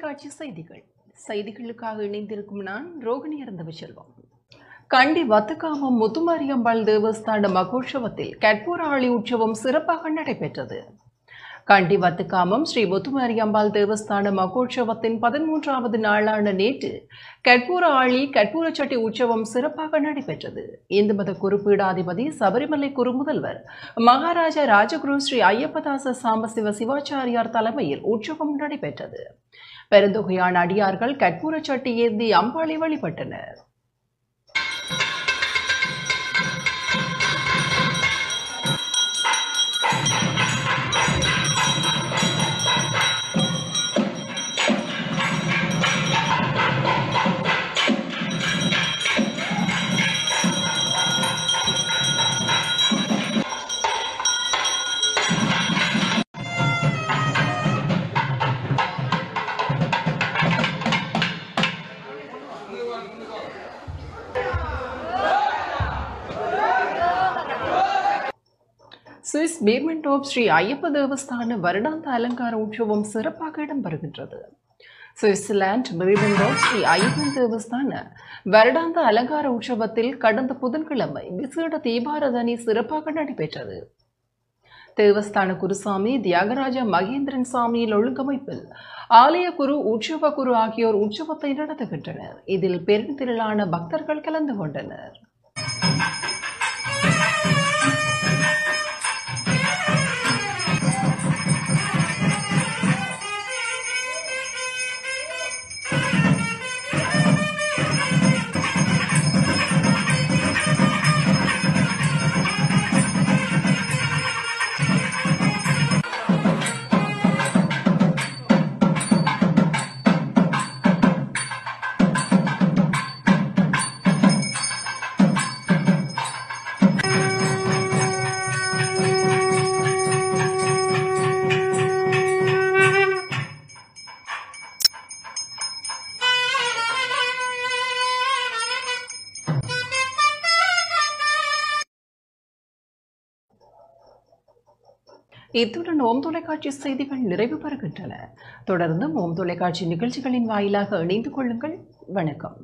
தொலைக்காட்சி செய்திகளுக்காக இணைந்திருக்கும் நான் ரோகிணி அருந்தவச்செல்வம். கண்டி வத்துக்காமம் முத்துமாரியம்பாள் தேவஸ்தான மகோற்சவத்தில் கற்பூர ஆழி உற்சவம் சிறப்பாக நடைபெற்றது. கண்டி வத்துக்காமம் ஸ்ரீ முத்துமாரியம்பாள் தேவஸ்தான மகோற்சவத்தின் 13வது நாளான நேற்று கற்பூர ஆழி கற்பூர சட்டி உற்சவம் சிறப்பாக நடைபெற்றது. இந்து மத குருபீடாதிபதி சபரிமலை குருமுதல்வர் மகாராஜா ராஜகுரு ஸ்ரீ ஐயப்பதாச சாம்பசிவ சிவாச்சாரியார் தலைமையில் உற்சவம் நடைபெற்றது. பெருந்தொகையான அடியார்கள் கற்பூர சட்டி ஏந்தி அம்பாளை வழிபட்டனர். சுவிஸ் பீர்மென்டோப் ஸ்ரீ ஐயப்ப தேவஸ்தான வருடாந்த அலங்கார உற்சவம் சிறப்பாக இடம்பெறுகின்றது. சுவிட்சர்லாந்து பீர்மென்டோப் ஸ்ரீ ஐயப்பன் தேவஸ்தான வருடாந்த அலங்கார உற்சவத்தில் கடந்த புதன்கிழமை விசேட தீபாராதனை சிறப்பாக நடைபெற்றது. தேவஸ்தான குருசாமி தியாகராஜ மகேந்திரன் சாமியின் ஒழுங்கமைப்பில் ஆலய குரு உற்சவ குரு ஆகியோர் உற்சவத்தை நடத்துகின்றனர். இதில் பெருந்திரளான பக்தர்கள் கலந்து கொண்டனர். இத்துடன் ஓம் தொலைக்காட்சி செய்திகள் நிறைவு பெறுகின்றன. தொடர்ந்து ஓம் தொலைக்காட்சி நிகழ்ச்சிகளின் வாயிலாக இணைந்து கொள்ளுங்கள். வணக்கம்.